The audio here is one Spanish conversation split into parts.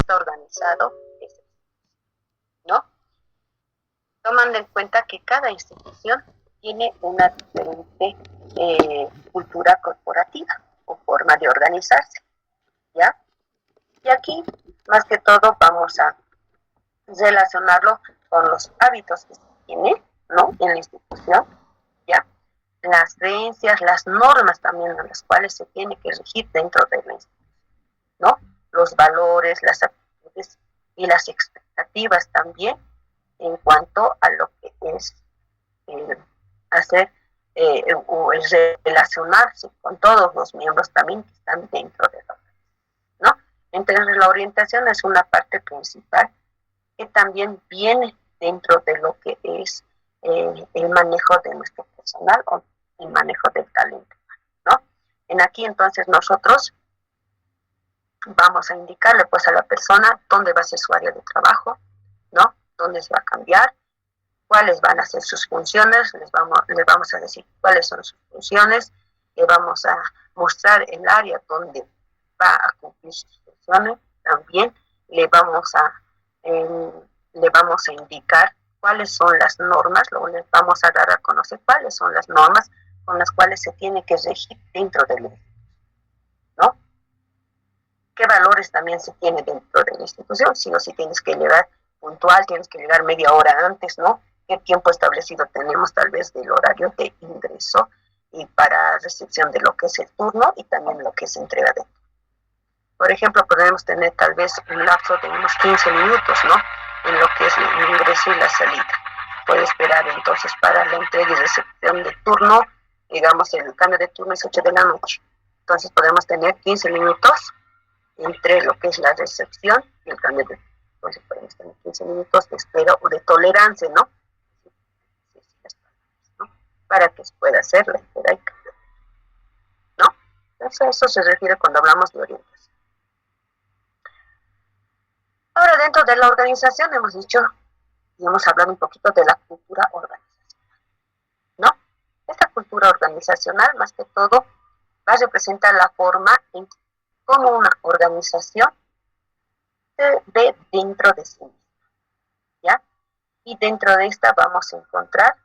está organizado, ¿no? Tomando en cuenta que cada institución tiene una diferente cultura corporativa o forma de organizarse, ¿ya? Y aquí, más que todo, vamos a relacionarlo con los hábitos que se tiene, ¿no? En la institución, ¿ya? Las creencias, las normas también a las cuales se tiene que regir dentro de la institución, ¿no? Los valores, las actitudes y las expectativas también en cuanto a lo que es hacer o el relacionarse con todos los miembros también que están dentro de la organización, ¿no? Entonces la orientación es una parte principal que también viene dentro de lo que es el manejo de nuestro personal o el manejo del talento, ¿no? En aquí entonces nosotros vamos a indicarle pues a la persona dónde va a ser su área de trabajo, ¿no? Dónde se va a cambiar, cuáles van a ser sus funciones, les vamos a decir cuáles son sus funciones, le vamos a mostrar el área donde va a cumplir sus funciones, también le vamos a indicar cuáles son las normas, luego les vamos a dar a conocer cuáles son las normas con las cuales se tiene que regir dentro del edificio, ¿no? ¿Qué valores también se tiene dentro de la institución? Sí o sí tienes que llegar puntual, tienes que llegar media hora antes, ¿no? ¿Qué tiempo establecido tenemos tal vez del horario de ingreso y para recepción de lo que es el turno y también lo que es entrega de turno? Por ejemplo, podemos tener tal vez un lapso de unos 15 minutos, ¿no? En lo que es el ingreso y la salida. Puede esperar entonces para la entrega y recepción de turno, digamos el cambio de turno es 8 de la noche. Entonces podemos tener 15 minutos entre lo que es la recepción y el cambio de turno. Entonces podemos tener 15 minutos de espera o de tolerancia, ¿no? Para que se pueda hacer la espera y cambio, ¿no? Entonces a eso se refiere cuando hablamos de orientación. Ahora, dentro de la organización hemos dicho y hemos hablado un poquito de la cultura organizacional, ¿no? Esta cultura organizacional, más que todo, va a representar la forma en cómo una organización se ve dentro de sí misma, ¿ya? Y dentro de esta vamos a encontrar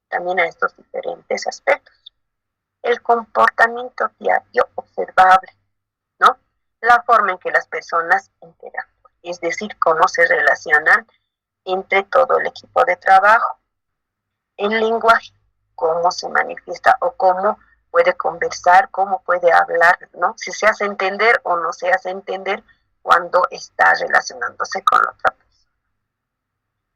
también a estos diferentes aspectos. El comportamiento diario observable, ¿no? La forma en que las personas interactúan, es decir, cómo se relacionan entre todo el equipo de trabajo. El lenguaje, cómo se manifiesta o cómo puede conversar, cómo puede hablar, ¿no? Si se hace entender o no se hace entender cuando está relacionándose con la otra persona.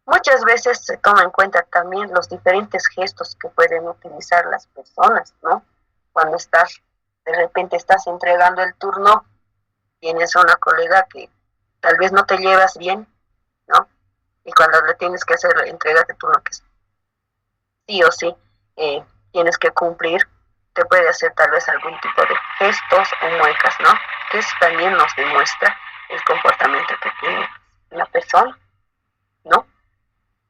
Muchas veces se toma en cuenta también los diferentes gestos que pueden utilizar las personas, ¿no? Cuando de repente estás entregando el turno, tienes a una colega que tal vez no te llevas bien, ¿no? Y cuando le tienes que hacer la entrega de turno, que sí o sí tienes que cumplir, te puede hacer tal vez algún tipo de gestos o muecas, ¿no? Que eso también nos demuestra el comportamiento que tiene la persona, ¿no?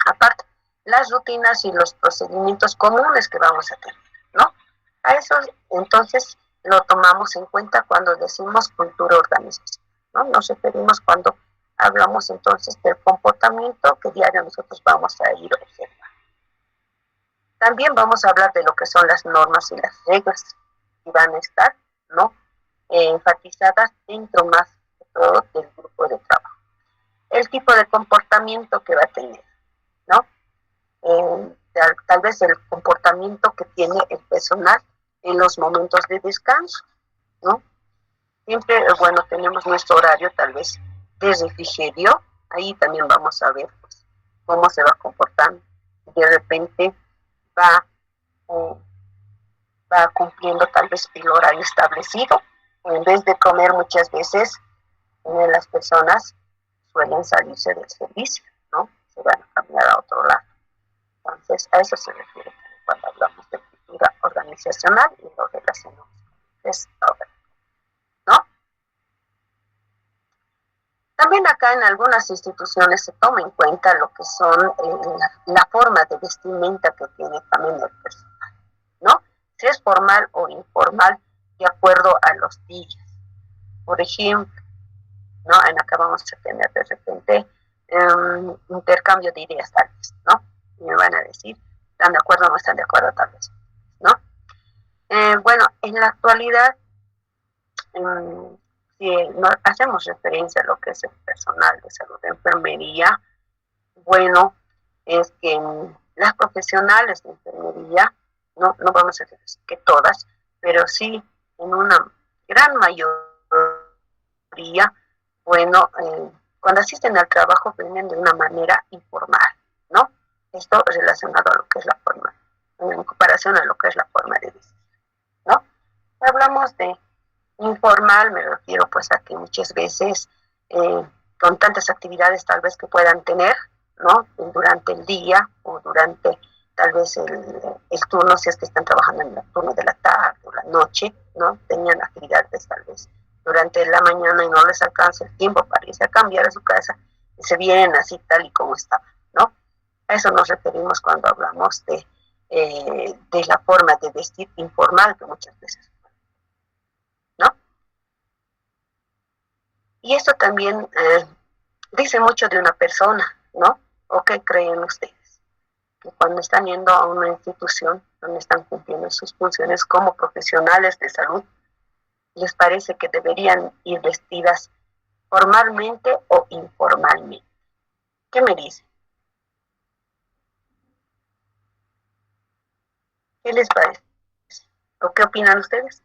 Aparte, las rutinas y los procedimientos comunes que vamos a tener, ¿no? A eso entonces lo tomamos en cuenta cuando decimos cultura organizacional, ¿no? Nos referimos cuando hablamos entonces del comportamiento que diario nosotros vamos a ir observando. También vamos a hablar de lo que son las normas y las reglas que van a estar, ¿no? Enfatizadas dentro más de todo del grupo de trabajo. El tipo de comportamiento que va a tener, ¿no? Tal vez el comportamiento que tiene el personal en los momentos de descanso, ¿no? Siempre, bueno, tenemos nuestro horario tal vez de refrigerio, ahí también vamos a ver pues, cómo se va comportando. De repente va cumpliendo tal vez el horario establecido, en vez de comer muchas veces, las personas suelen salirse del servicio, ¿no? Se van a caminar a otro lado. Entonces, a eso se refiere cuando hablamos de cultura organizacional y lo relacionamos con esto, ¿no? También acá en algunas instituciones se toma en cuenta lo que son la forma de vestimenta que tiene también el personal, ¿no? Si es formal o informal, de acuerdo a los días. Por ejemplo, ¿no? En acá vamos a tener de repente intercambio de ideas tal vez, ¿no? Y me van a decir, ¿están de acuerdo o no están de acuerdo tal vez? ¿No? Bueno, en la actualidad, si no hacemos referencia a lo que es el personal de salud de enfermería, bueno, es que las profesionales de enfermería, no vamos a decir que todas, pero sí en una gran mayoría, bueno, cuando asisten al trabajo vienen de una manera informal, ¿no? Esto relacionado a lo que es la forma, en comparación a lo que es la forma de decir, ¿no? Hablamos de informal, me refiero pues a que muchas veces con tantas actividades tal vez que puedan tener, ¿no? Durante el día o durante tal vez el turno, si es que están trabajando en el turno de la tarde o la noche, ¿no? Tenían actividades tal vez durante la mañana y no les alcanza el tiempo para irse a cambiar a su casa y se vienen así tal y como estaban, ¿no? A eso nos referimos cuando hablamos de la forma de vestir informal que muchas veces, ¿no? Y esto también dice mucho de una persona, ¿no? ¿O qué creen ustedes? Que cuando están yendo a una institución donde están cumpliendo sus funciones como profesionales de salud, les parece que deberían ir vestidas formalmente o informalmente. ¿Qué me dicen? ¿Qué les parece? ¿O qué opinan ustedes?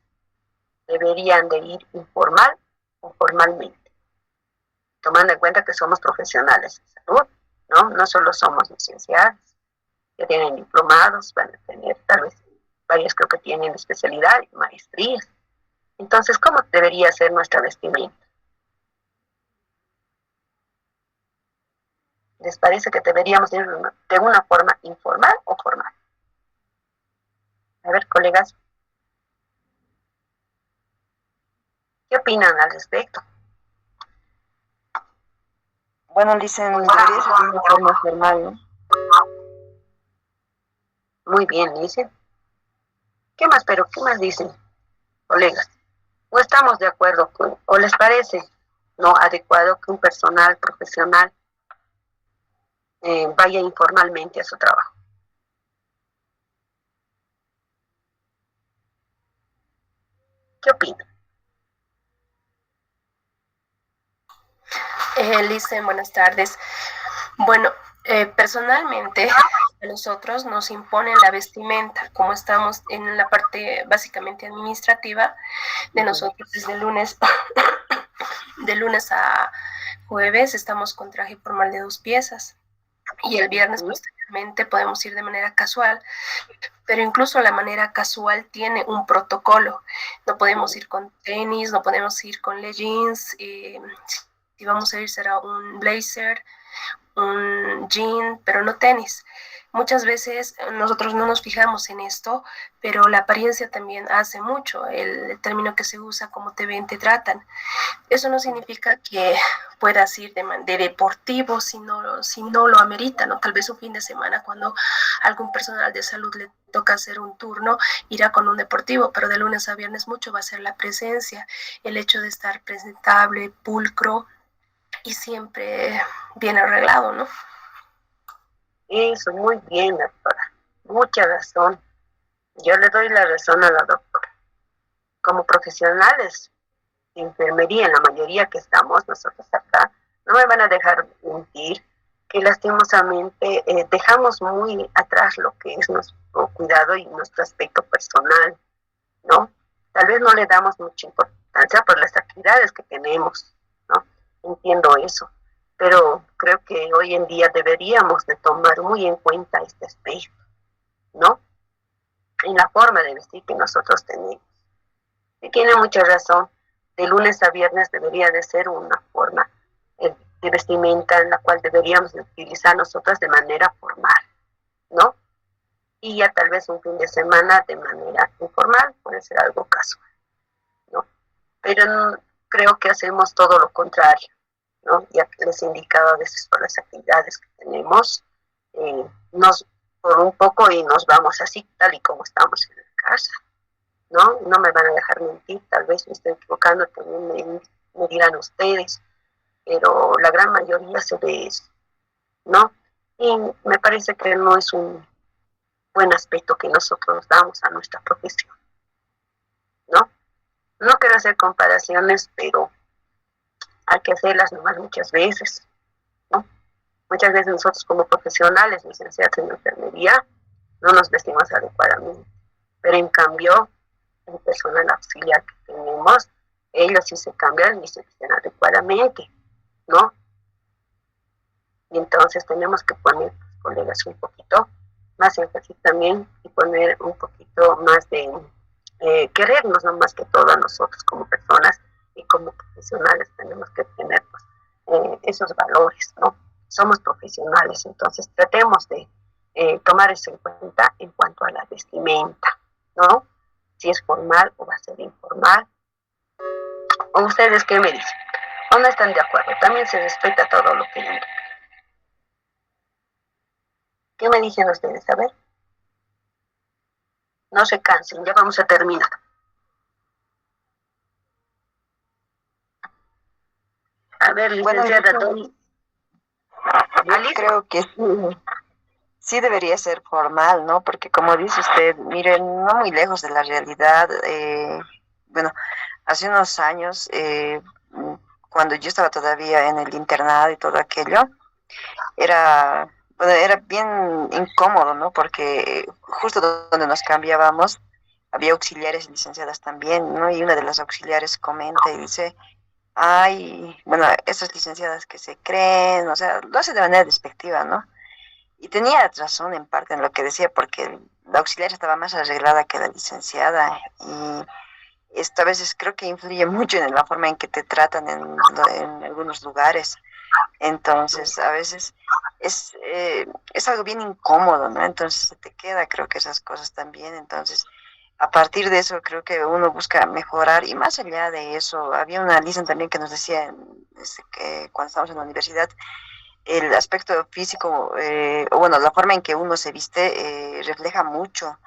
¿Deberían de ir informal o formalmente? Tomando en cuenta que somos profesionales de salud, ¿no? No solo somos licenciados, que tienen diplomados, van a tener tal vez varias creo que tienen especialidad y maestrías. Entonces, ¿cómo debería ser nuestra vestimenta? ¿Les parece que deberíamos ir de una forma informal o formal? A ver, colegas, ¿qué opinan al respecto? Bueno, dicen, debería ser de una forma formal, ¿no? Muy bien, dicen. ¿Qué más, pero qué más dicen, colegas? ¿O estamos de acuerdo con, o les parece no adecuado que un personal profesional vaya informalmente a su trabajo? ¿Qué opinan? Listen, buenas tardes. Bueno, personalmente a nosotros nos imponen la vestimenta, como estamos en la parte básicamente administrativa de nosotros desde lunes, de lunes a jueves estamos con traje formal de 2 piezas y el viernes posteriormente podemos ir de manera casual, pero incluso la manera casual tiene un protocolo. No podemos ir con tenis, no podemos ir con leggings, si vamos a ir será un blazer, un jean, pero no tenis. Muchas veces nosotros no nos fijamos en esto, pero la apariencia también hace mucho, el término que se usa, como te ven, te tratan. Eso no significa que puedas ir de deportivo si no lo amerita, ¿no? Tal vez un fin de semana cuando algún personal de salud le toca hacer un turno, irá con un deportivo, pero de lunes a viernes mucho va a ser la presencia, el hecho de estar presentable, pulcro y siempre bien arreglado, ¿no? Eso, muy bien, doctora. Mucha razón. Yo le doy la razón a la doctora. Como profesionales de enfermería, en la mayoría que estamos nosotros acá, no me van a dejar mentir que lastimosamente dejamos muy atrás lo que es nuestro cuidado y nuestro aspecto personal, ¿no? Tal vez no le damos mucha importancia por las actividades que tenemos, ¿no? Entiendo eso, pero creo que hoy en día deberíamos de tomar muy en cuenta este aspecto, ¿no? En la forma de vestir que nosotros tenemos. Y tiene mucha razón, de lunes a viernes debería de ser una forma de vestimenta en la cual deberíamos de utilizar nosotras de manera formal, ¿no? Y ya tal vez un fin de semana de manera informal, puede ser algo casual, ¿no? Pero creo que hacemos todo lo contrario, ¿no? Ya les he indicado a veces por las actividades que tenemos, nos por un poco y nos vamos así, tal y como estamos en la casa, ¿no? No me van a dejar mentir, tal vez me estoy equivocando, también me dirán ustedes, pero la gran mayoría se ve eso, ¿no? Y me parece que no es un buen aspecto que nosotros damos a nuestra profesión, ¿no? No quiero hacer comparaciones, pero hay que hacerlas nomás muchas veces, ¿no? Muchas veces nosotros como profesionales, licenciados en enfermería, no nos vestimos adecuadamente, pero en cambio, el personal auxiliar que tenemos, ellos sí se cambian y se visten adecuadamente, ¿no? Y entonces tenemos que poner, colegas, un poquito más énfasis también y poner un poquito más de querernos, no más que todo a nosotros como personas y como profesionales tenemos que tener pues, esos valores, ¿no? Somos profesionales, entonces tratemos de tomar eso en cuenta en cuanto a la vestimenta, ¿no? Si es formal o va a ser informal. ¿O ustedes qué me dicen? ¿O no están de acuerdo? También se respeta todo lo que yo digo. ¿Qué me dicen ustedes? A ver, no se cansen, ya vamos a terminar. A ver, licenciada Bueno, yo Alice. creo que sí debería ser formal, ¿no? Porque como dice usted, miren, no muy lejos de la realidad, bueno, hace unos años, cuando yo estaba todavía en el internado y todo aquello, era, bueno, era bien incómodo, ¿no? Porque justo donde nos cambiábamos, había auxiliares y licenciadas también, ¿no? Y una de las auxiliares comenta y dice, ay, bueno, esas licenciadas que se creen, o sea, lo hace de manera despectiva, ¿no? Y tenía razón en parte en lo que decía, porque la auxiliar estaba más arreglada que la licenciada. Y esto a veces creo que influye mucho en la forma en que te tratan en algunos lugares. Entonces, a veces es algo bien incómodo, ¿no? Entonces se te queda, creo que esas cosas también. Entonces, a partir de eso, creo que uno busca mejorar. Y más allá de eso, había una lista también que nos decía que cuando estábamos en la universidad, el aspecto físico, o bueno, la forma en que uno se viste refleja mucho,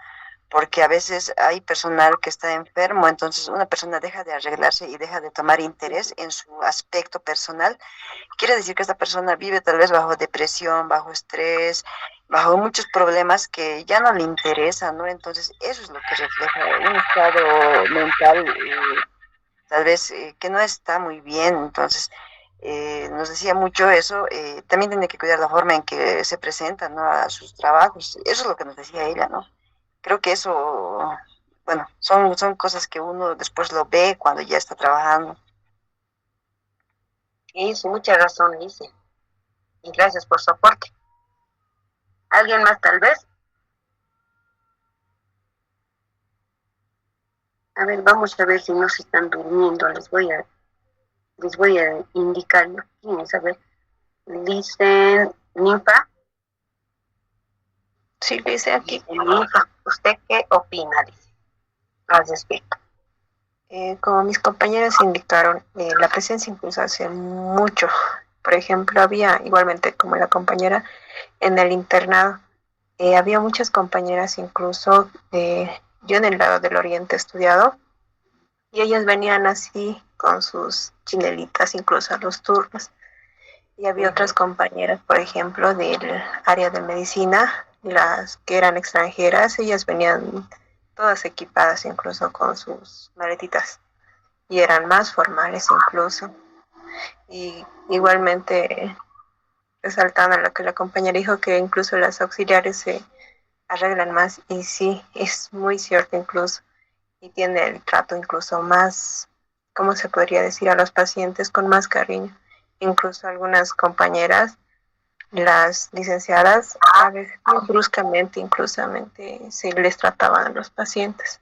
porque a veces hay personal que está enfermo, entonces una persona deja de arreglarse y deja de tomar interés en su aspecto personal. Quiere decir que esta persona vive tal vez bajo depresión, bajo estrés, bajo muchos problemas que ya no le interesan, ¿no? Entonces eso es lo que refleja un estado mental tal vez que no está muy bien. Entonces, nos decía mucho eso. También tiene que cuidar la forma en que se presenta, ¿no? A sus trabajos. Eso es lo que nos decía ella, ¿no? Creo que eso, bueno, son cosas que uno después lo ve cuando ya está trabajando. Eso, mucha razón, dice. Y gracias por su aporte. ¿Alguien más tal vez? A ver, vamos a ver si no se están durmiendo. Les voy a indicar quién es. A ver, dicen Ninfa. Sí, lo hice aquí. Ninfa, ¿usted qué opina? Dice, al respecto. Como mis compañeras indicaron, la presencia incluso hace mucho. Por ejemplo, había igualmente como la compañera en el internado, había muchas compañeras incluso, yo en el lado del oriente he estudiado, y ellas venían así con sus chinelitas incluso a los turnos. Y había otras compañeras, por ejemplo, del área de medicina, las que eran extranjeras, ellas venían todas equipadas incluso con sus maletitas y eran más formales incluso. Y igualmente resaltando lo que la compañera dijo, que incluso las auxiliares se arreglan más, y sí, es muy cierto incluso, y tiene el trato incluso más, ¿cómo se podría decir? A los pacientes con más cariño. Incluso algunas compañeras, las licenciadas, a veces muy bruscamente, inclusamente, se les trataban a los pacientes.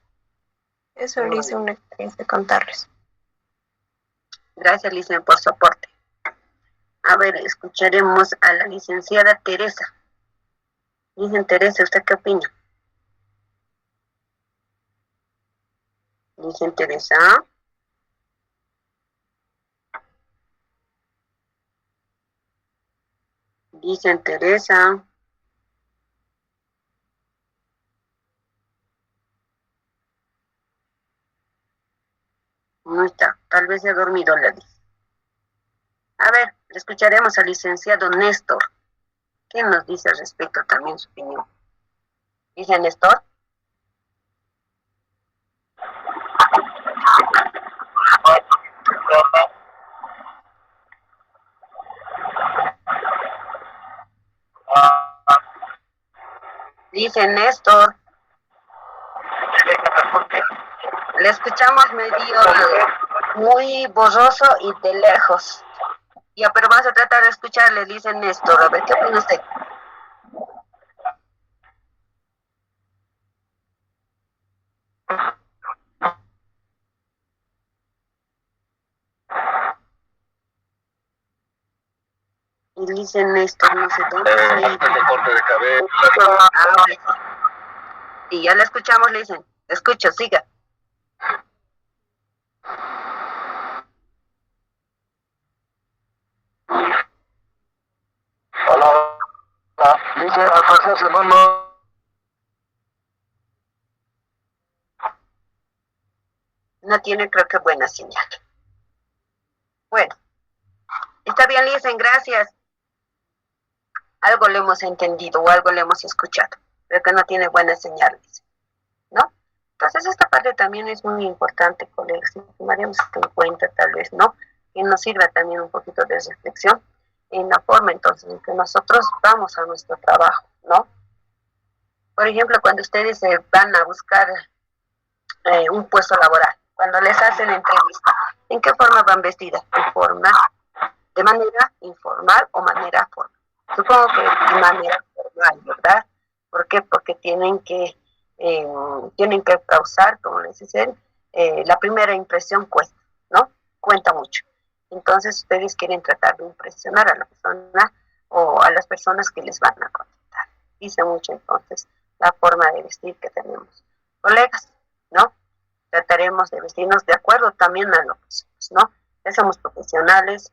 Eso le hice una experiencia de contarles. Gracias, Licen, por su aporte. A ver, escucharemos a la licenciada Teresa. Dicen Teresa, ¿usted qué opina? Dicen Teresa. Dicen Teresa. No está, tal vez se ha dormido, la dice. A ver, le escucharemos al licenciado Néstor. ¿Qué nos dice al respecto también su opinión? Dice Néstor. Dice Néstor. Le escuchamos medio muy borroso y de lejos. Ya, pero vamos a tratar de escucharle, dice Néstor. A ver, ¿qué opina usted? Y dice Néstor, no sé dónde. Corte de cabello. Y ya le escuchamos, le dicen. Escucho, siga. Hola. Dice Alfonso Simón. No tiene, creo que buena señal. Bueno, está bien, Lisen, gracias. Algo le hemos entendido o algo le hemos escuchado, pero que no tiene buena señal, ¿no? Entonces esta parte también es muy importante, colegas, y tomaríamos en cuenta tal vez, ¿no? Que nos sirva también un poquito de reflexión en la forma entonces en que nosotros vamos a nuestro trabajo, ¿no? Por ejemplo, cuando ustedes van a buscar un puesto laboral, cuando les hacen entrevista, ¿en qué forma van vestidas? ¿De manera informal o manera formal? Supongo que de manera formal, ¿verdad? ¿Por qué? Porque tienen que causar, como les dicen, la primera impresión cuesta, ¿no? Cuenta mucho. Entonces ustedes quieren tratar de impresionar a la persona o a las personas que les van a contratar. Dice mucho entonces la forma de vestir que tenemos. Colegas, ¿no? Trataremos de vestirnos de acuerdo también a lo que somos, ¿no? Ya somos profesionales,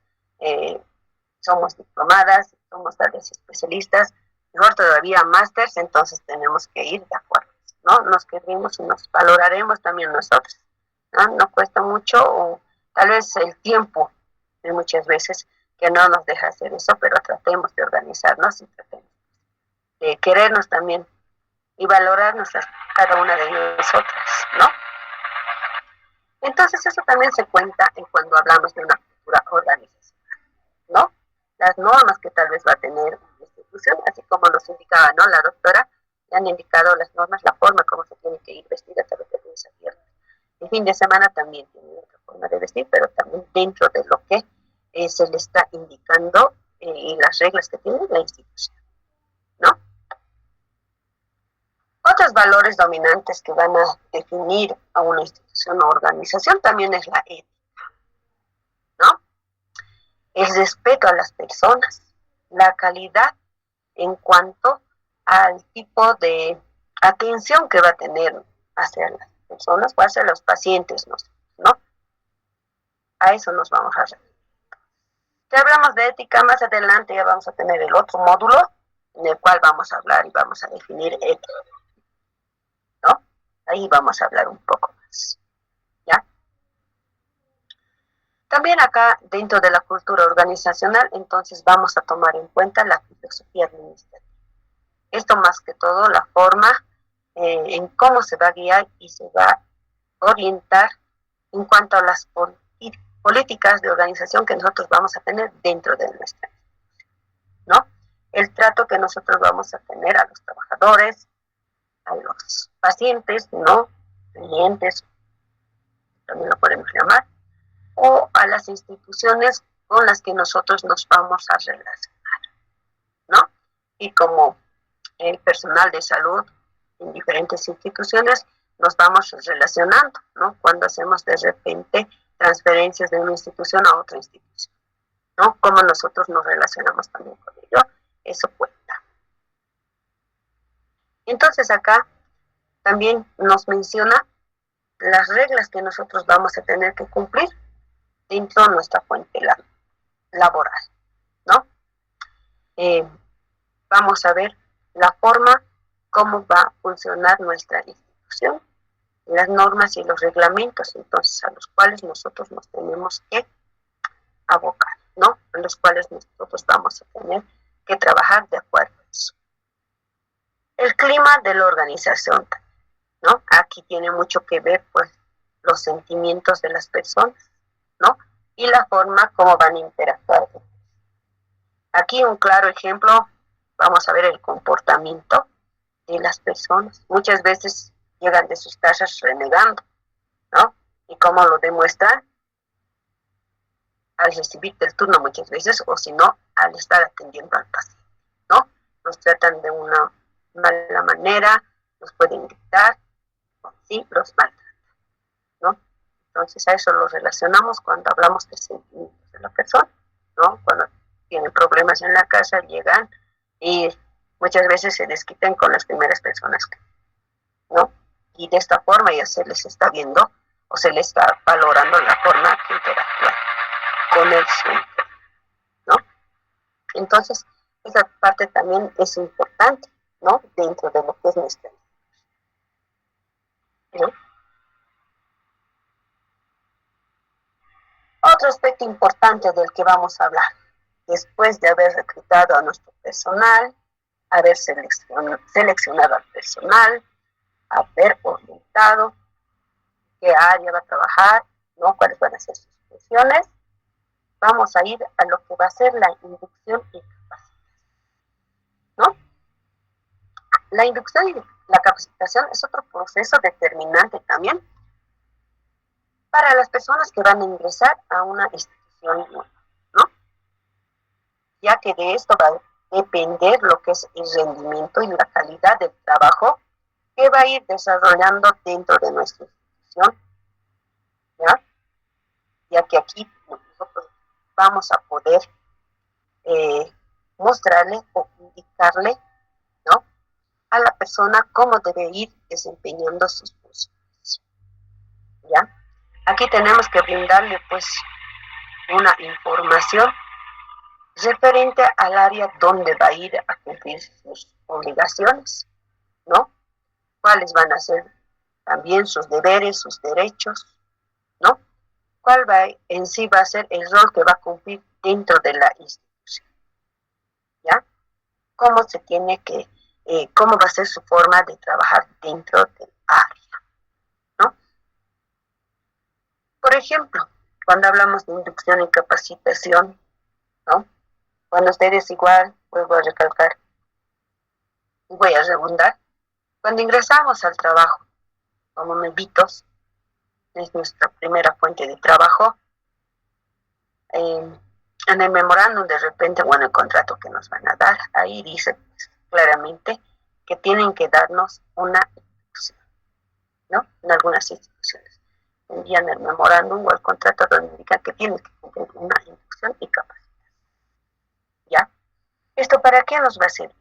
somos diplomadas, somos tal vez especialistas, mejor todavía másters, entonces tenemos que ir de acuerdo, ¿no? Nos queremos y nos valoraremos también nosotros, ¿no? No cuesta mucho o tal vez el tiempo de muchas veces que no nos deja hacer eso, pero tratemos de organizarnos y tratemos de querernos también y valorarnos a cada una de nosotras, ¿no? Entonces eso también se cuenta en cuando hablamos de una cultura organizacional, ¿no? Las normas que tal vez va a tener una institución, así como nos indicaba, ¿no? La doctora, le han indicado las normas, la forma como se tiene que ir vestida, tal vez de lunes a viernes. El fin de semana también tiene otra forma de vestir, pero también dentro de lo que se le está indicando y las reglas que tiene la institución, ¿no? Otros valores dominantes que van a definir a una institución o organización también es la ética, ¿no? El respeto a las personas, la calidad en cuanto al tipo de atención que va a tener hacia las personas o hacia los pacientes, ¿no? A eso nos vamos a referir. Si hablamos de ética, más adelante ya vamos a tener el otro módulo en el cual vamos a hablar y vamos a definir ética, ¿no? Ahí vamos a hablar un poco más, ¿ya? También acá, dentro de la cultura organizacional, entonces vamos a tomar en cuenta la filosofía administrativa. Esto más que todo, la forma en cómo se va a guiar y se va a orientar en cuanto a las políticas de organización que nosotros vamos a tener dentro de nuestra, ¿no? El trato que nosotros vamos a tener a los trabajadores, a los pacientes, ¿no? Clientes, también lo podemos llamar, o a las instituciones con las que nosotros nos vamos a relacionar, ¿no? Y como el personal de salud en diferentes instituciones nos vamos relacionando, ¿no? Cuando hacemos de repente transferencias de una institución a otra institución, ¿no? Cómo nosotros nos relacionamos también con ello, eso cuenta. Entonces acá también nos menciona las reglas que nosotros vamos a tener que cumplir dentro de nuestra fuente laboral, ¿no? Vamos a ver la forma cómo va a funcionar nuestra institución, las normas y los reglamentos entonces a los cuales nosotros nos tenemos que abocar, ¿no? en los cuales nosotros vamos a tener que trabajar de acuerdo a eso. El clima de la organización, ¿no? Aquí tiene mucho que ver, pues, los sentimientos de las personas, ¿no? Y la forma como van a interactuar. Aquí un claro ejemplo, vamos a ver el comportamiento de las personas. Muchas veces llegan de sus casas renegando, ¿no? ¿Y cómo lo demuestran? Al recibir el turno muchas veces, o si no, al estar atendiendo al paciente, ¿no? Nos tratan de una mala manera, nos pueden gritar, o sí, los maltratan, ¿no? Entonces a eso lo relacionamos cuando hablamos de sentimientos de la persona, ¿no? Cuando tienen problemas en la casa, llegan y muchas veces se desquitan con las primeras personas, ¿no? Y de esta forma ya se les está viendo o se les está valorando la forma que interactúan con el centro, ¿no? Entonces, esa parte también es importante, ¿no? Dentro de lo que es nuestra vida, ¿no? Otro aspecto importante del que vamos a hablar, después de haber reclutado a nuestro personal, haber seleccionado al personal, haber orientado qué área va a trabajar, ¿no? Cuáles van a ser sus funciones, vamos a ir a lo que va a ser la inducción y capacitación, ¿no? La inducción y la capacitación es otro proceso determinante también para las personas que van a ingresar a una institución nueva, ¿no? Ya que de esto va a depender lo que es el rendimiento y la calidad del trabajo que va a ir desarrollando dentro de nuestra institución, ¿ya? Ya que aquí nosotros vamos a poder mostrarle o indicarle, ¿no?, a la persona cómo debe ir desempeñando sus funciones, ¿ya? Aquí tenemos que brindarle, pues, una información referente al área donde va a ir a cumplir sus obligaciones, ¿no? Cuáles van a ser también sus deberes, sus derechos, ¿no? Cuál en sí va a ser el rol que va a cumplir dentro de la institución, ¿ya? Cómo se tiene que, cómo va a ser su forma de trabajar dentro del área, ¿no? Por ejemplo, cuando hablamos de inducción y capacitación, ¿no? Cuando ustedes igual, vuelvo a recalcar, y voy a redundar, cuando ingresamos al trabajo como nuevitos, es nuestra primera fuente de trabajo, en el memorándum de repente, bueno, el contrato que nos van a dar, ahí dice pues, claramente que tienen que darnos una inducción, ¿no? En algunas instituciones envían el memorándum o el contrato donde indican que tienen que cumplir una inducción y capacitación, ¿ya? ¿Esto para qué nos va a servir?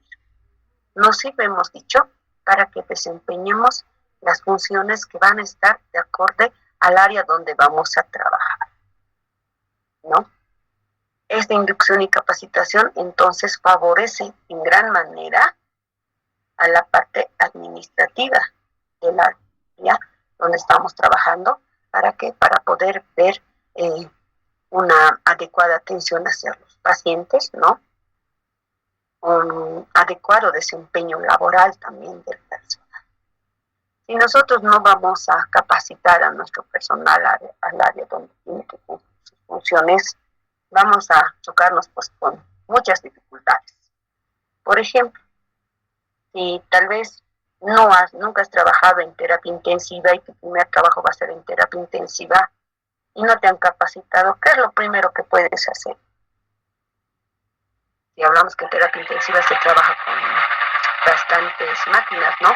Nos sirve, hemos dicho, para que desempeñemos las funciones que van a estar de acorde al área donde vamos a trabajar, ¿no? Esta inducción y capacitación entonces favorece en gran manera a la parte administrativa del área donde estamos trabajando. ¿Para qué? Para poder ver una adecuada atención hacia los pacientes, ¿no? Un adecuado desempeño laboral también del personal. Si nosotros no vamos a capacitar a nuestro personal al área donde tiene que cumplir sus funciones, vamos a chocarnos pues con muchas dificultades. Por ejemplo, si tal vez nunca has trabajado en terapia intensiva y tu primer trabajo va a ser en terapia intensiva y no te han capacitado, ¿qué es lo primero que puedes hacer? Si hablamos que en terapia intensiva se trabaja con bastantes máquinas, ¿no?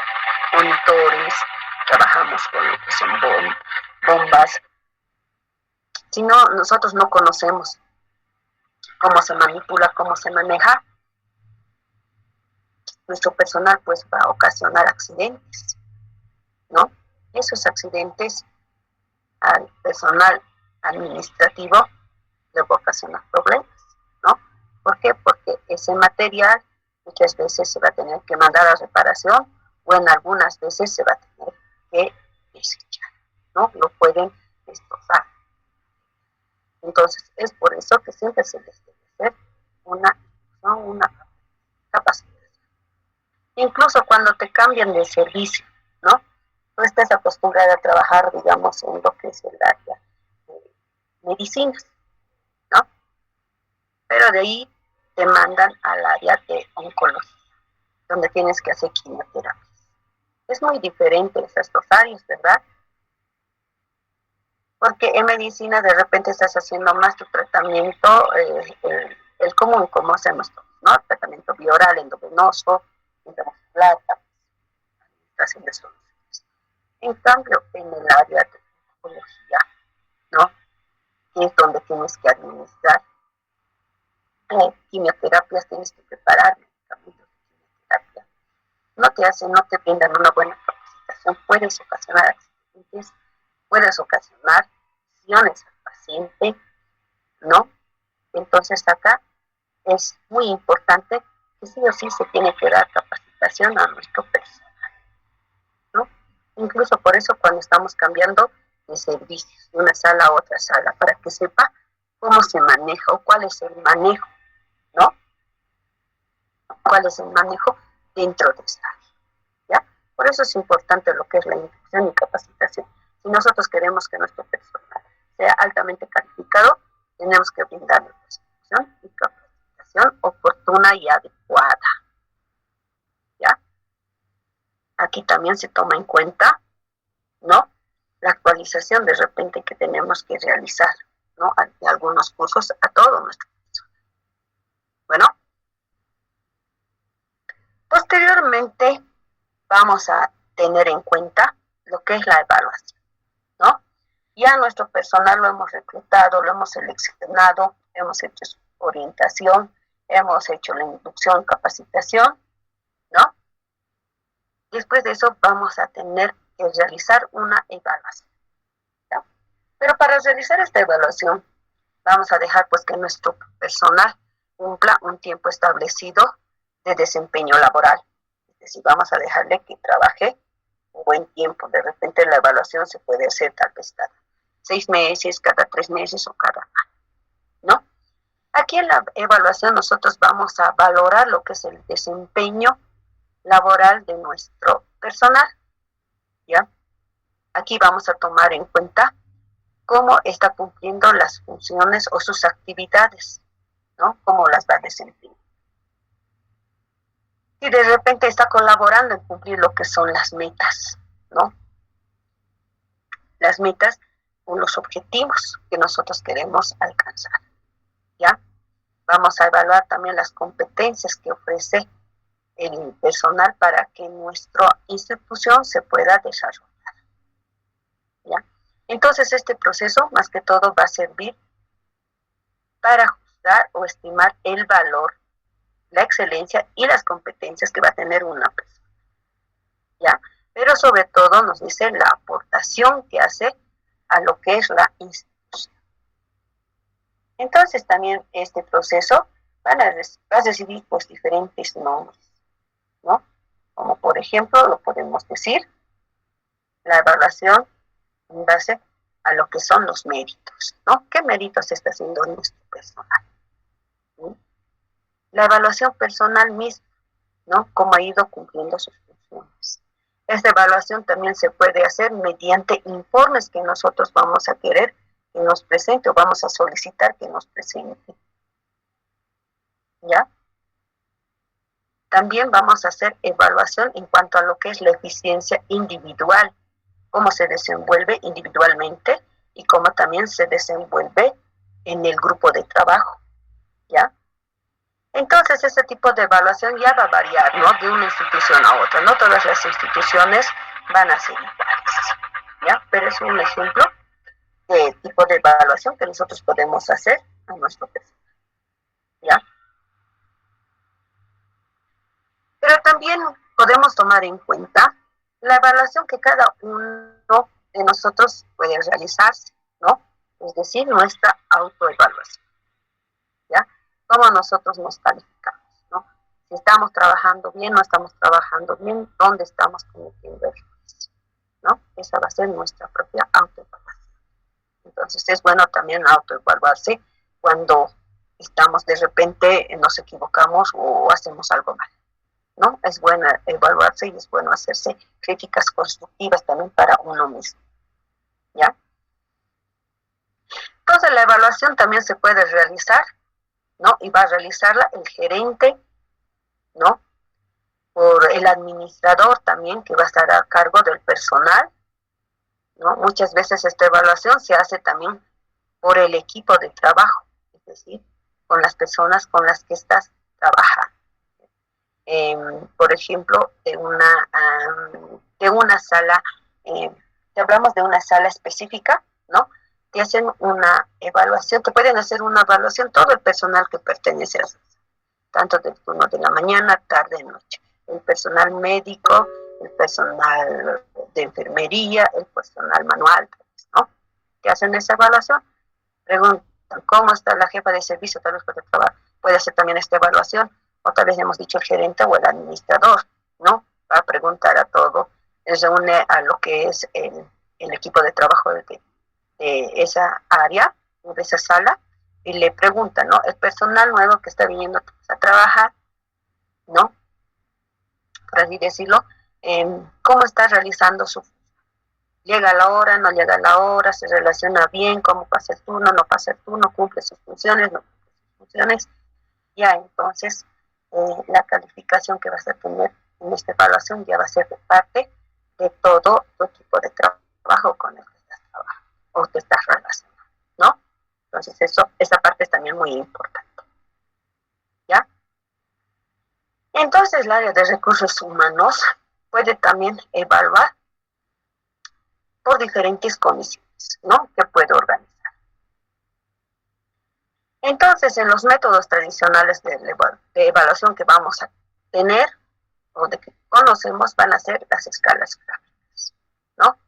Monitores, trabajamos con lo que son bombas. Si no, nosotros no conocemos cómo se manipula, cómo se maneja, nuestro personal pues va a ocasionar accidentes, ¿no? Esos accidentes al personal administrativo le va a ocasionar problemas, ¿no? ¿Por qué? Porque ese material muchas veces se va a tener que mandar a reparación o en algunas veces se va a tener que desechar, ¿no? Lo pueden destrozar. Entonces es por eso que siempre se les debe incluso cuando te cambian de servicio, ¿no? Tú estás acostumbrada a trabajar, digamos, en lo que es el área de medicinas, ¿no? Pero de ahí te mandan al área de oncología, donde tienes que hacer quimioterapia. Es muy diferente esas dos áreas, ¿verdad? Porque en medicina de repente estás haciendo más tu tratamiento, el común, como hacemos todos, ¿no? Tratamiento bioral, endovenoso, intramuscular, administración de soluciones. En cambio, en el área de oncología, ¿no? Que es donde tienes que administrar quimioterapias, tienes que preparar medicamentos de quimioterapia. No te brindan una buena capacitación, puedes ocasionar accidentes, puedes ocasionar lesiones al paciente, ¿no? Entonces acá es muy importante que sí o sí se tiene que dar capacitación a nuestro personal, ¿no? Incluso por eso cuando estamos cambiando de servicios de una sala a otra sala, para que sepa cómo se maneja o cuál es el manejo, ¿no? ¿Cuál es el manejo dentro de esta área? ¿Ya? Por eso es importante lo que es la inducción y capacitación. Si nosotros queremos que nuestro personal sea altamente calificado, tenemos que brindarle instrucción y capacitación oportuna y adecuada. ¿Ya? Aquí también se toma en cuenta, ¿no? La actualización de repente que tenemos que realizar, ¿no? De algunos cursos a todo nuestro personal. Bueno, posteriormente vamos a tener en cuenta lo que es la evaluación, ¿no? Ya nuestro personal lo hemos reclutado, lo hemos seleccionado, hemos hecho su orientación, hemos hecho la inducción, capacitación, ¿no? Después de eso vamos a tener que realizar una evaluación, ¿ya? Pero para realizar esta evaluación vamos a dejar pues que nuestro personal cumpla un tiempo establecido de desempeño laboral. Es decir, vamos a dejarle que trabaje un buen tiempo. De repente la evaluación se puede hacer tal vez cada 6 meses, cada 3 meses o cada año, ¿no? Aquí en la evaluación nosotros vamos a valorar lo que es el desempeño laboral de nuestro personal, ¿ya? Aquí vamos a tomar en cuenta cómo está cumpliendo las funciones o sus actividades, ¿no? Cómo las va desempeñando. Si de repente está colaborando en cumplir lo que son las metas, ¿no? Las metas o los objetivos que nosotros queremos alcanzar, ¿ya? Vamos a evaluar también las competencias que ofrece el personal para que nuestra institución se pueda desarrollar, ¿ya? Entonces este proceso más que todo va a servir para juzgar o estimar el valor, la excelencia y las competencias que va a tener una persona, ¿ya? Pero sobre todo nos dice la aportación que hace a lo que es la institución. Entonces también este proceso va a recibir pues diferentes nombres, ¿no? Como por ejemplo lo podemos decir la evaluación en base a lo que son los méritos, ¿no? ¿Qué méritos está haciendo nuestro personal? ¿Sí? La evaluación personal misma, ¿no? Cómo ha ido cumpliendo sus funciones. Esta evaluación también se puede hacer mediante informes que nosotros vamos a querer que nos presente o vamos a solicitar que nos presente, ¿ya? También vamos a hacer evaluación en cuanto a lo que es la eficiencia individual, cómo se desenvuelve individualmente y cómo también se desenvuelve en el grupo de trabajo, ¿ya? Entonces, este tipo de evaluación ya va a variar, ¿no? De una institución a otra. No todas las instituciones van a ser iguales, ¿ya? Pero es un ejemplo de tipo de evaluación que nosotros podemos hacer a nuestro personal, ¿ya? Pero también podemos tomar en cuenta la evaluación que cada uno de nosotros puede realizarse, ¿no? Es decir, nuestra autoevaluación, ¿ya? Cómo nosotros nos calificamos, ¿no? Si estamos trabajando bien, no estamos trabajando bien, dónde estamos cometiendo errores, ¿no? Esa va a ser nuestra propia autoevaluación. Entonces es bueno también autoevaluarse cuando estamos de repente, nos equivocamos o hacemos algo mal, ¿no? Es bueno evaluarse y es bueno hacerse críticas constructivas también para uno mismo, ¿ya? Entonces la evaluación también se puede realizar, ¿no? Y va a realizarla el gerente, ¿no? Por el administrador también, que va a estar a cargo del personal, ¿no? Muchas veces esta evaluación se hace también por el equipo de trabajo, es decir, con las personas con las que estás trabajando. Por ejemplo, de una sala, te hablamos de una sala específica, ¿no? Te hacen una evaluación, te pueden hacer una evaluación todo el personal que pertenece a esa sala, tanto del turno de la mañana, tarde, noche. El personal médico, el personal de enfermería, el personal manual, ¿no? Te hacen esa evaluación, preguntan cómo está la jefa de servicio, tal vez puede hacer también esta evaluación, o tal vez hemos dicho el gerente o el administrador, ¿no? Va a preguntar a todo, se une a lo que es el equipo de trabajo de esa área, de esa sala, y le pregunta, ¿no? El personal nuevo que está viniendo a trabajar, ¿no? Por así decirlo, cómo está realizando su... Llega a la hora, no llega a la hora, se relaciona bien, cómo pasa el turno, no pasa el turno, cumple sus funciones, no cumple sus funciones. Ya entonces la calificación que vas a tener en esta evaluación ya va a ser de parte de todo tu equipo de trabajo con el que estás trabajando o te estás relacionando, ¿no? Entonces esa parte es también muy importante, ¿ya? Entonces el área de recursos humanos puede también evaluar por diferentes comisiones, ¿no? Que puede organizar. Entonces, en los métodos tradicionales de evaluación que vamos a tener o de que conocemos van a ser las escalas gráficas, ¿no?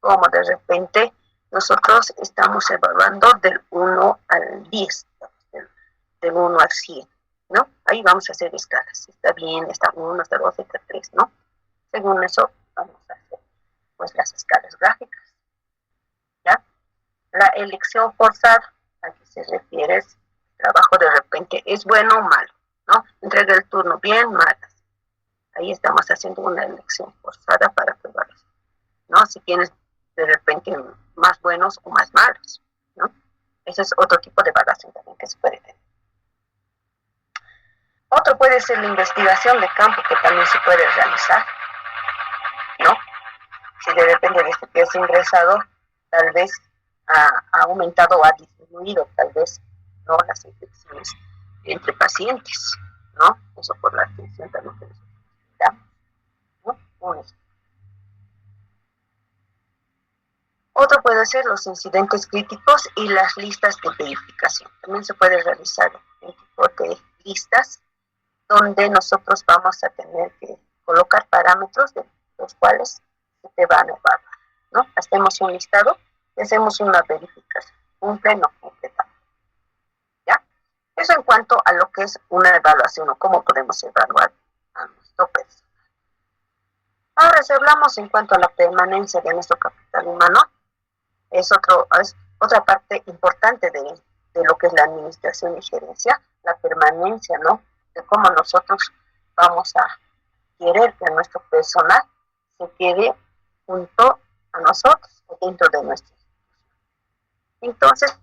Como de repente nosotros estamos evaluando del 1 al 10, del 1 al 100, ¿no? Ahí vamos a hacer escalas. Está bien, está 1, está 2, está 3, ¿no? Según eso, vamos a hacer pues las escalas gráficas, ¿ya? La elección forzada, ¿a qué se refiere? El trabajo de repente es bueno o malo, ¿no? Entrega el turno bien, malas. Ahí estamos haciendo una elección forzada para probar, ¿no? Si tienes de repente más buenos o más malos, ¿no? Ese es otro tipo de evaluación también que se puede tener. Otro puede ser la investigación de campo que también se puede realizar, ¿no? Si de repente desde que has ingresado, tal vez ha aumentado o ha disminuido, tal vez, ¿no? Las infecciones entre pacientes, ¿no? Eso por la atención también que nosotros damos, ¿no? Otro puede ser los incidentes críticos y las listas de verificación. También se puede realizar un tipo de listas donde nosotros vamos a tener que colocar parámetros de los cuales se te van a evaluar, ¿no? Hacemos un listado y hacemos una verificación. Cumple, no cumple, ¿ya? Eso en cuanto a lo que es una evaluación o cómo podemos evaluar a nuestro personal. Ahora, si hablamos en cuanto a la permanencia de nuestro capital humano, es otra parte importante de lo que es la administración y gerencia, la permanencia, ¿no? De cómo nosotros vamos a querer que nuestro personal se quede junto a nosotros o dentro de nuestra institución. Entonces,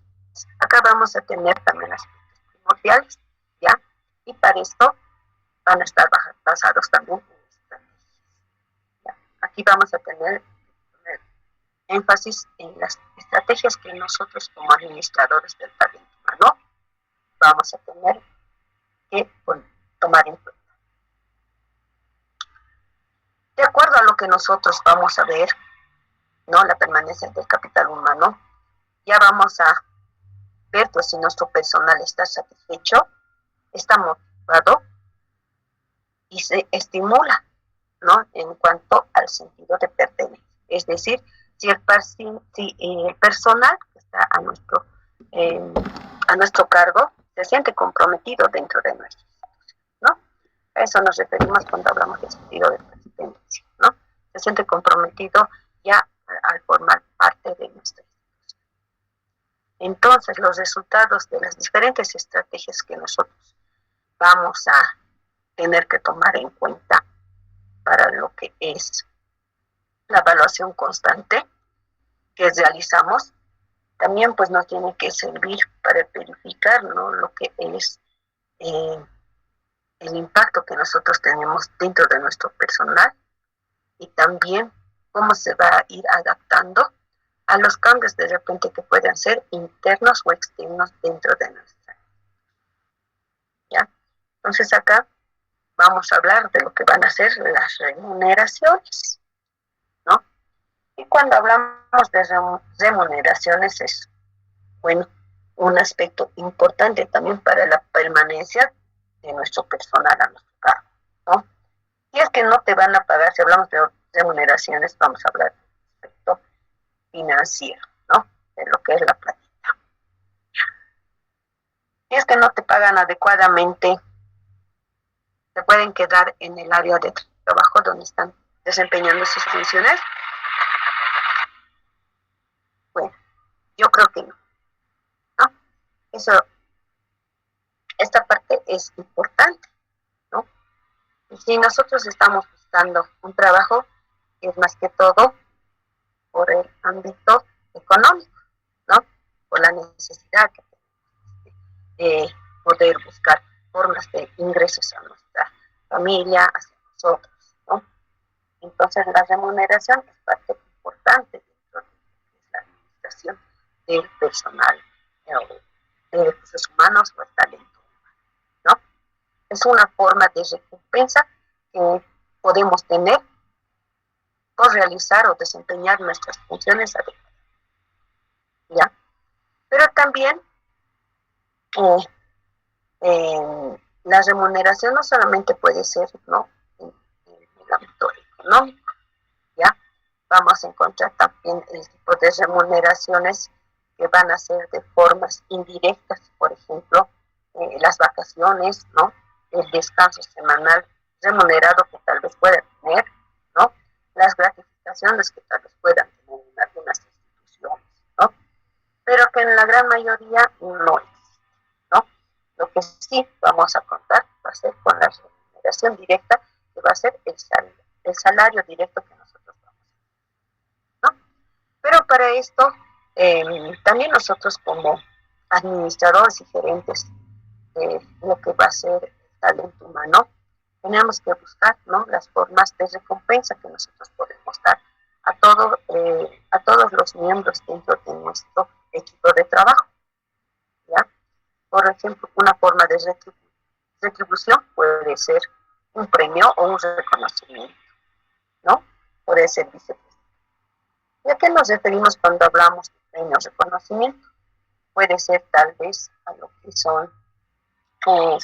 acá vamos a tener también aspectos primordiales, ¿ya? Y para esto van a estar basados también en estrategias, ¿ya? Aquí vamos a tener énfasis en las estrategias que nosotros como administradores del talento humano vamos a tener que tomar en cuenta. De acuerdo a lo que nosotros vamos a ver, ¿no? La permanencia del capital humano, ya vamos a ver pues si nuestro personal está satisfecho, está motivado y se estimula, ¿no? En cuanto al sentido de pertenencia. Es decir, si el personal que está a nuestro cargo se siente comprometido dentro de nuestra institución, ¿no? A eso nos referimos cuando hablamos de sentido de pertenencia, ¿no? Se siente comprometido ya al formar parte de nuestra institución. Entonces, los resultados de las diferentes estrategias que nosotros vamos a tener que tomar en cuenta para lo que es la evaluación constante que realizamos, también pues nos tiene que servir para verificar, ¿no?, lo que es el impacto que nosotros tenemos dentro de nuestro personal y también cómo se va a ir adaptando a los cambios de repente que puedan ser internos o externos dentro de nuestra. ¿Ya? Entonces acá vamos a hablar de lo que van a ser las remuneraciones, ¿no? Y cuando hablamos de remuneraciones es, bueno, un aspecto importante también para la permanencia de nuestro personal a nuestro cargo, ¿no? Y es que no te van a pagar, si hablamos de remuneraciones, vamos a hablar de aspecto financiero, ¿no?, de lo que es la platita. Si es que no te pagan adecuadamente, te pueden quedar en el área de trabajo donde están desempeñando sus funciones. Bueno, yo creo que no, ¿no? Esta parte es importante, ¿no? Y si nosotros estamos buscando un trabajo, es más que todo por el ámbito económico, ¿no? Por la necesidad que tenemos de poder buscar formas de ingresos a nuestra familia, hacia nosotros, ¿no? Entonces la remuneración es parte importante dentro de la administración del personal, de recursos humanos o el talento, ¿no? Es una forma de recompensa que podemos tener por realizar o desempeñar nuestras funciones adecuadas, ¿ya? Pero también la remuneración no solamente puede ser, ¿no?, en el ámbito económico, ¿ya? Vamos a encontrar también el tipo de remuneraciones que van a ser de formas indirectas, por ejemplo, las vacaciones, ¿no?, el descanso semanal remunerado que tal vez pueda tener, ¿no?, las gratificaciones que tal vez puedan tener en algunas instituciones, ¿no?, pero que en la gran mayoría no existe, ¿no? Lo que sí vamos a contar va a ser con la remuneración directa, que va a ser el salario directo que nosotros vamos a hacer, ¿no? Pero para esto, también nosotros como administradores y gerentes de lo que va a ser el talento humano, tenemos que buscar, ¿no?, las formas de recompensa que nosotros podemos dar a todos los miembros dentro de nuestro equipo de trabajo, ¿ya? Por ejemplo, una forma de retribución puede ser un premio o un reconocimiento, ¿no?, por el servicio. ¿Y a qué nos referimos cuando hablamos de premio o reconocimiento? Puede ser tal vez a lo que son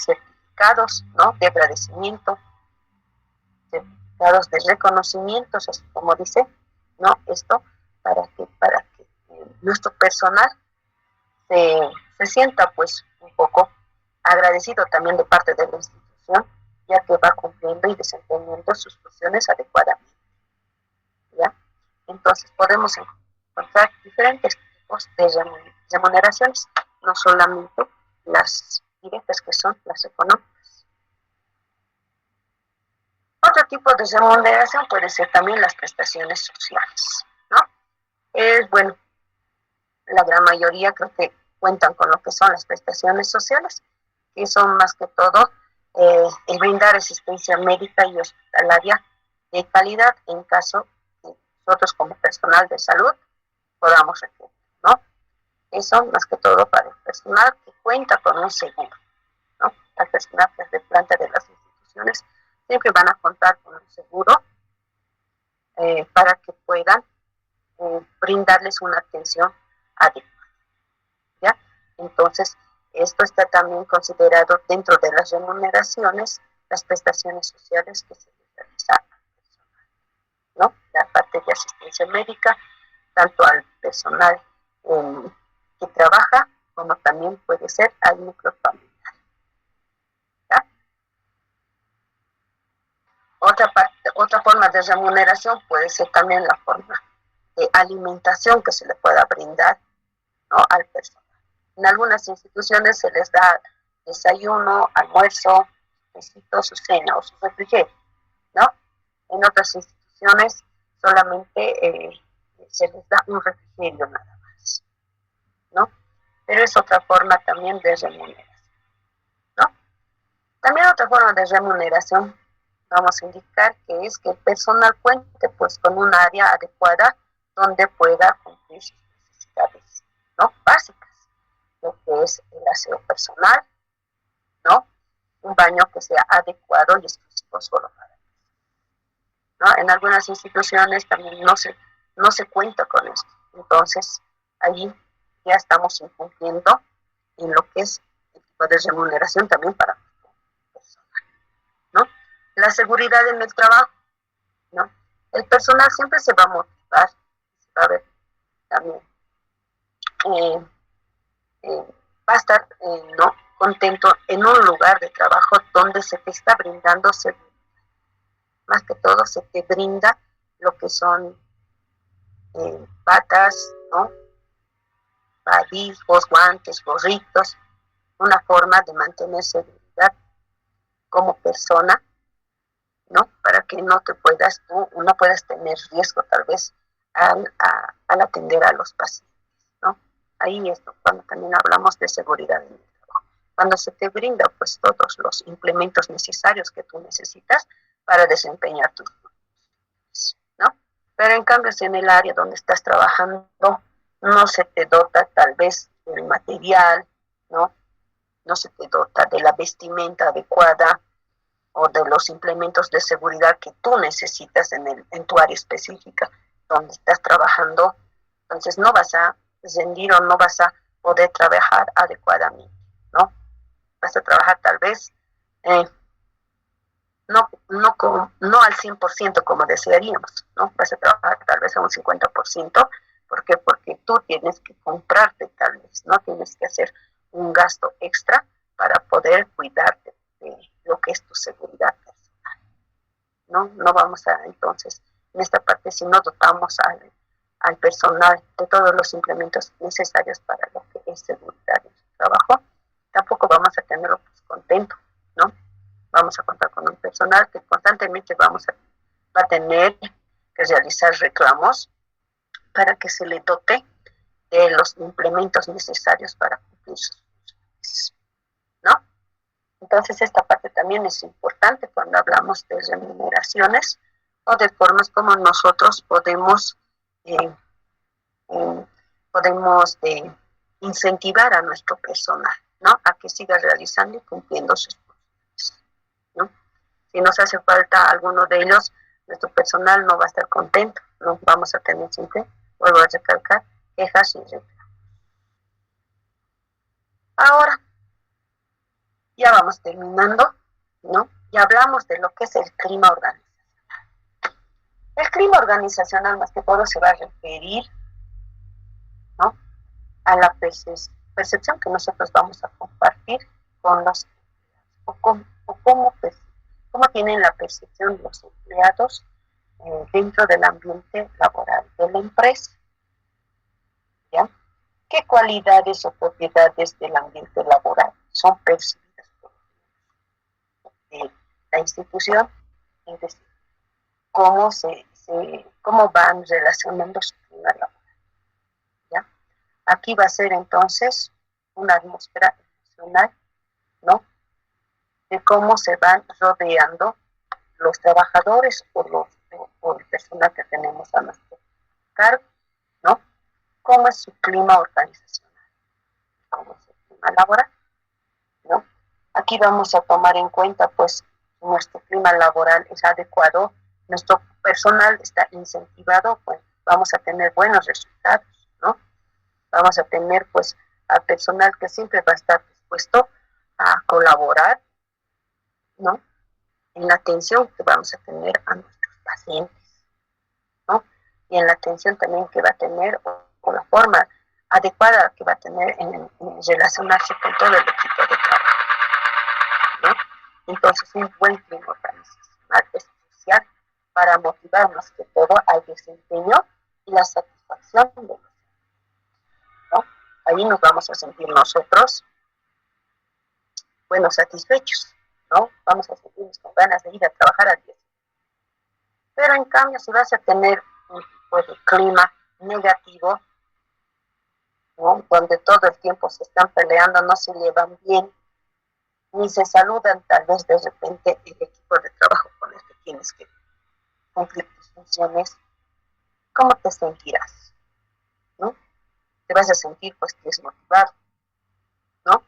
certificados, ¿no?, de agradecimiento, certificados de reconocimiento, así como dice, ¿no?, esto para que nuestro personal se sienta pues un poco agradecido también de parte de la institución, ya que va cumpliendo y desempeñando sus funciones adecuadamente, ¿ya? Entonces podemos encontrar diferentes tipos de remuneraciones, no solamente las directas, que son las económicas. Otro tipo de remuneración puede ser también las prestaciones sociales, ¿no? Bueno, la gran mayoría creo que cuentan con lo que son las prestaciones sociales, que son más que todo el brindar asistencia médica y hospitalaria de calidad en caso de nosotros como personal de salud podamos requerir, ¿no? Eso más que todo para el personal que cuenta con un seguro, ¿no? Las personas de planta de las instituciones siempre van a contar con un seguro para que puedan brindarles una atención adecuada, ¿ya? Entonces, esto está también considerado dentro de las remuneraciones, las prestaciones sociales que se les realiza al personal, ¿no? La parte de asistencia médica, tanto al personal que trabaja, como también puede ser al núcleo familiar, ¿ya? Otra forma de remuneración puede ser también la forma de alimentación que se le pueda brindar, ¿no?, al personal. En algunas instituciones se les da desayuno, almuerzo, besito, su cena o su refrigerio, ¿no? En otras instituciones solamente se les da un refrigerio nada más, ¿no? Pero es otra forma también de remuneración, ¿no? También otra forma de remuneración, vamos a indicar que es que el personal cuente pues con un área adecuada donde pueda cumplir sus necesidades, ¿no? Básicas, lo que es el aseo personal, ¿no? Un baño que sea adecuado y exclusivo solo para él, ¿no? En algunas instituciones también no se cuenta con esto. Entonces, ahí ya estamos incumpliendo en lo que es el tipo de remuneración también para personal, ¿no? La seguridad en el trabajo, ¿no? El personal siempre se va a motivar, se va a ver también, eh, va a estar, ¿no? Contento en un lugar de trabajo donde se te está brindando seguridad. Más que todo se te brinda lo que son batas, ¿no? Barbijos, guantes, gorritos, una forma de mantener seguridad como persona, ¿no? Para que no puedas tener riesgo tal vez al atender a los pacientes, ¿no? Ahí es cuando también hablamos de seguridad en el trabajo. Cuando se te brinda pues todos los implementos necesarios que tú necesitas para desempeñar tus funciones, ¿no? Pero en cambio si en el área donde estás trabajando no se te dota tal vez del material, ¿no? No se te dota de la vestimenta adecuada o de los implementos de seguridad que tú necesitas en tu área específica donde estás trabajando, entonces no vas a rendir o no vas a poder trabajar adecuadamente, ¿no? Vas a trabajar tal vez no al 100% como desearíamos, ¿no? Vas a trabajar tal vez a un 50%, ¿por qué? Porque tú tienes que comprarte tal vez, ¿no? Tienes que hacer un gasto extra para poder cuidarte de lo que es tu seguridad personal, ¿no? No vamos a, entonces, en esta parte, si no dotamos al personal de todos los implementos necesarios para lo que es seguridad en su trabajo, tampoco vamos a tenerlo pues, contento, ¿no? Vamos a contar con un personal que constantemente va a tener que realizar reclamos para que se le dote de los implementos necesarios para cumplir sus funciones, ¿no? Entonces esta parte también es importante cuando hablamos de remuneraciones o de formas como nosotros eh, podemos incentivar a nuestro personal, ¿no? A que siga realizando y cumpliendo sus funciones, ¿no? Si nos hace falta alguno de ellos, nuestro personal no va a estar contento, no vamos a tener siempre, vuelvo a recalcar, quejas y reclamos. Ahora, ya vamos terminando, ¿no? Ya hablamos de lo que es el clima organizacional. El clima organizacional más que todo se va a referir, ¿no? A la percepción que nosotros vamos a compartir con los empleados, o cómo tienen la percepción los empleados dentro del ambiente laboral de la empresa, ¿ya? ¿Qué cualidades o propiedades del ambiente laboral son percibidas por la institución? Es decir, cómo van relacionando su clima laboral, ¿ya? Aquí va a ser entonces una atmósfera emocional, ¿no? De cómo se van rodeando los trabajadores o el personal que tenemos a nuestro cargo, ¿no? Cómo es su clima organizacional, cómo es el clima laboral, ¿no? Aquí vamos a tomar en cuenta, pues, nuestro clima laboral es adecuado, nuestro personal está incentivado, pues, vamos a tener buenos resultados, ¿no? Vamos a tener, pues, al personal que siempre va a estar dispuesto a colaborar, ¿no? En la atención que vamos a tener a nuestros pacientes, ¿no? Y en la atención también que va a tener o la forma adecuada que va a tener en relacionarse con todo el equipo de trabajo, ¿no? Entonces, un buen clima organizacional es crucial para motivar más que todo al desempeño y la satisfacción de los, ¿no? Ahí nos vamos a sentir nosotros, bueno, satisfechos, ¿no? Vamos a sentirnos con ganas de ir a trabajar al día. Pero en cambio, si vas a tener un tipo de clima negativo, ¿no? Donde todo el tiempo se están peleando, no se llevan bien, ni se saludan, tal vez de repente el equipo de trabajo con el que tienes que cumplir tus funciones, ¿cómo te sentirás? ¿No? Te vas a sentir pues desmotivado, ¿no?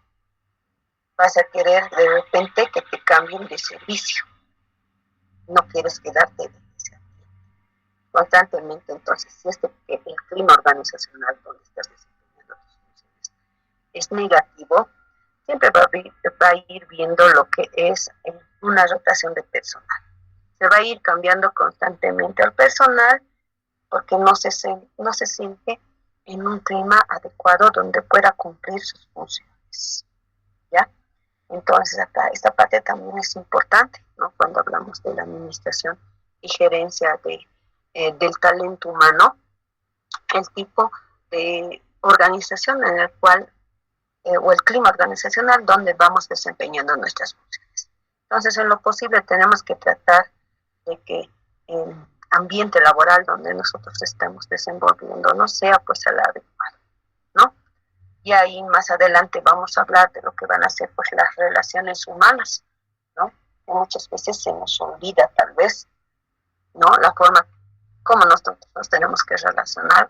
Vas a querer de repente que te cambien de servicio, no quieres quedarte en ese ambiente constantemente. Entonces, si el clima organizacional donde estás desempeñando tus funciones es negativo, siempre va a ir viendo lo que es una rotación de personal. Se va a ir cambiando constantemente al personal porque no se siente en un clima adecuado donde pueda cumplir sus funciones, ¿ya? Entonces acá esta parte también es importante, ¿no? Cuando hablamos de la administración y gerencia del talento humano, el tipo de organización en el cual, o el clima organizacional donde vamos desempeñando nuestras funciones. Entonces, en lo posible tenemos que tratar de que el ambiente laboral donde nosotros estamos desenvolviendo no sea pues al adecuado, ¿no? Y ahí más adelante vamos a hablar de lo que van a ser pues las relaciones humanas, ¿no? Que muchas veces se nos olvida tal vez, ¿no? La forma como nosotros nos tenemos que relacionar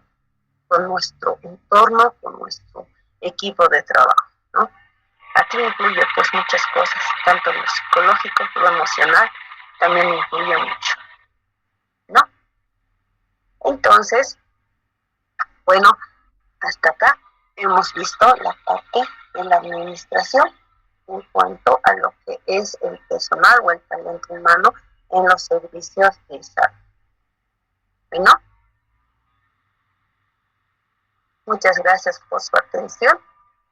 con nuestro entorno, con nuestro equipo de trabajo, ¿no? Aquí incluye pues muchas cosas, tanto lo psicológico, lo emocional, también incluye mucho, ¿no? Entonces, bueno, hasta acá hemos visto la parte de la administración en cuanto a lo que es el personal o el talento humano en los servicios de salud. Bueno, muchas gracias por su atención.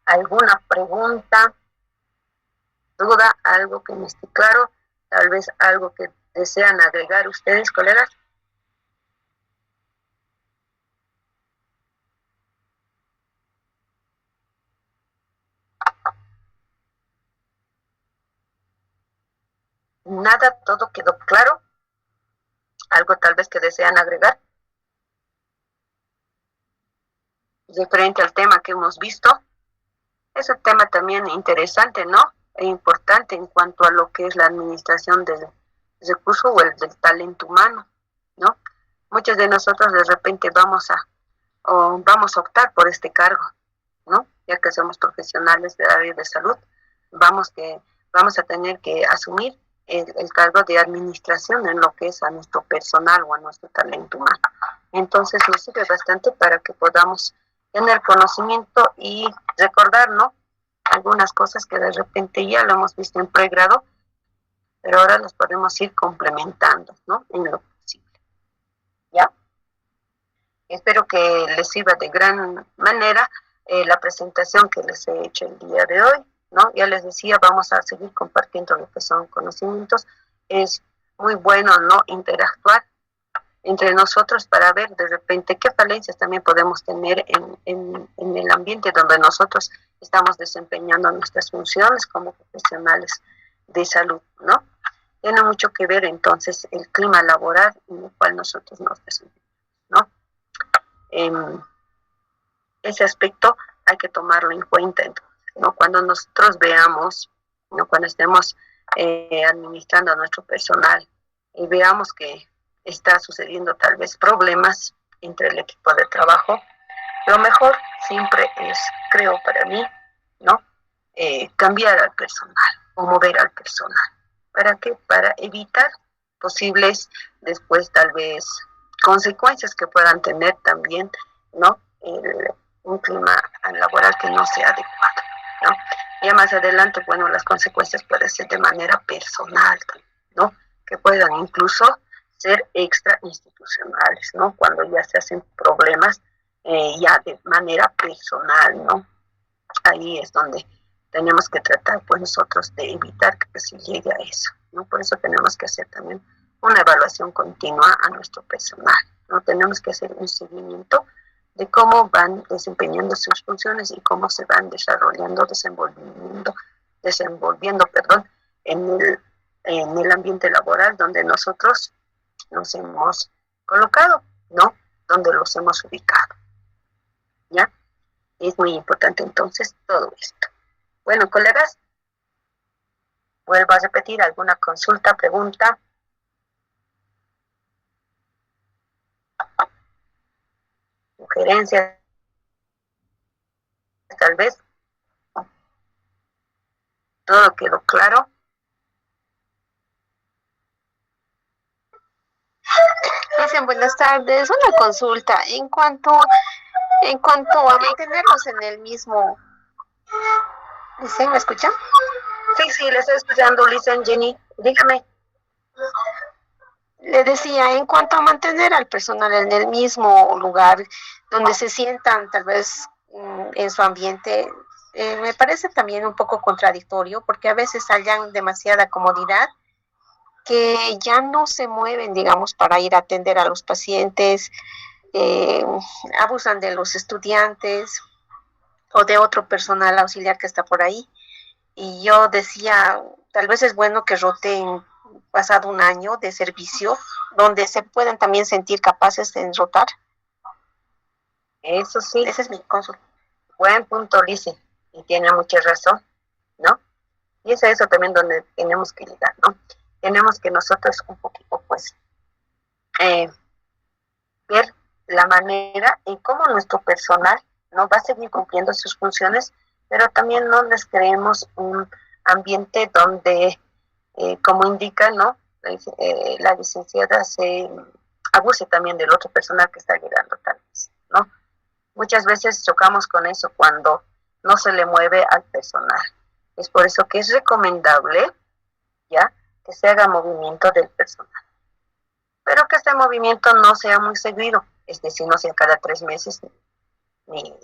¿Alguna pregunta, duda, algo que no esté claro? Tal vez algo que desean agregar ustedes, colegas. Nada, todo quedó claro. Algo tal vez que desean agregar referente al tema que hemos visto. Es un tema también interesante, ¿no? E importante en cuanto a lo que es la administración del recurso o el del talento humano, ¿no? Muchos de nosotros de repente vamos a optar por este cargo, ¿no? Ya que somos profesionales del área de salud, vamos a tener que asumir el cargo de administración en lo que es a nuestro personal o a nuestro talento humano. Entonces nos sirve bastante para que podamos tener conocimiento y recordar, ¿no? Algunas cosas que de repente ya lo hemos visto en pregrado, pero ahora las podemos ir complementando, ¿no? En lo posible, ¿ya? Espero que les sirva de gran manera la presentación que les he hecho el día de hoy, ¿no? Ya les decía, vamos a seguir compartiendo lo que son conocimientos. Es muy bueno, ¿no? Interactuar entre nosotros para ver de repente qué falencias también podemos tener en el ambiente donde nosotros estamos desempeñando nuestras funciones como profesionales de salud, ¿no? Tiene mucho que ver entonces el clima laboral en el cual nosotros nos desempeñamos, ¿no? Ese aspecto hay que tomarlo en cuenta, entonces, ¿no? Cuando nosotros veamos, ¿no? Cuando estemos administrando a nuestro personal y veamos que está sucediendo tal vez problemas entre el equipo de trabajo, lo mejor siempre es, creo para mí, ¿no? Cambiar al personal o mover al personal. ¿Para qué? Para evitar posibles después tal vez consecuencias que puedan tener también, ¿no? Un clima laboral que no sea adecuado, ¿no? Ya más adelante, bueno, las consecuencias pueden ser de manera personal, ¿no? Que puedan incluso ser extra institucionales, ¿no? Cuando ya se hacen problemas ya de manera personal, ¿no? Ahí es donde tenemos que tratar, pues, nosotros de evitar que se llegue a eso, ¿no? Por eso tenemos que hacer también una evaluación continua a nuestro personal, ¿no? Tenemos que hacer un seguimiento de cómo van desempeñando sus funciones y cómo se van desenvolviendo, en el ambiente laboral donde nosotros nos hemos colocado, ¿no? Donde los hemos ubicado, ¿ya? Es muy importante entonces todo esto. Bueno, colegas, vuelvo a repetir, alguna consulta, pregunta. Sugerencias, tal vez. ¿Todo quedó claro? Dicen buenas tardes, una consulta en cuanto a mantenerlos en el mismo. Dicen, ¿me escuchan? Sí, le estoy escuchando, listen, Jenny, dígame. Le decía, en cuanto a mantener al personal en el mismo lugar donde se sientan tal vez en su ambiente, me parece también un poco contradictorio porque a veces hallan demasiada comodidad que ya no se mueven, digamos, para ir a atender a los pacientes, eh, abusan de los estudiantes o de otro personal auxiliar que está por ahí. Y yo decía, tal vez es bueno que roten pasado un año de servicio, donde se puedan también sentir capaces de rotar. Eso sí. Ese es mi consulta. Buen punto, Lice, y tiene mucha razón, ¿no? Y es a eso también donde tenemos que llegar, ¿no? Tenemos que nosotros un poquito, pues, ver la manera en cómo nuestro personal no va a seguir cumpliendo sus funciones, pero también no les creemos un ambiente donde, como indica, ¿no? La licenciada se abuse también del otro personal que está llegando tal vez, ¿no? Muchas veces chocamos con eso cuando no se le mueve al personal. Es por eso que es recomendable, ¿ya?, que se haga movimiento del personal. Pero que este movimiento no sea muy seguido, es decir, no sea cada 3 meses, ni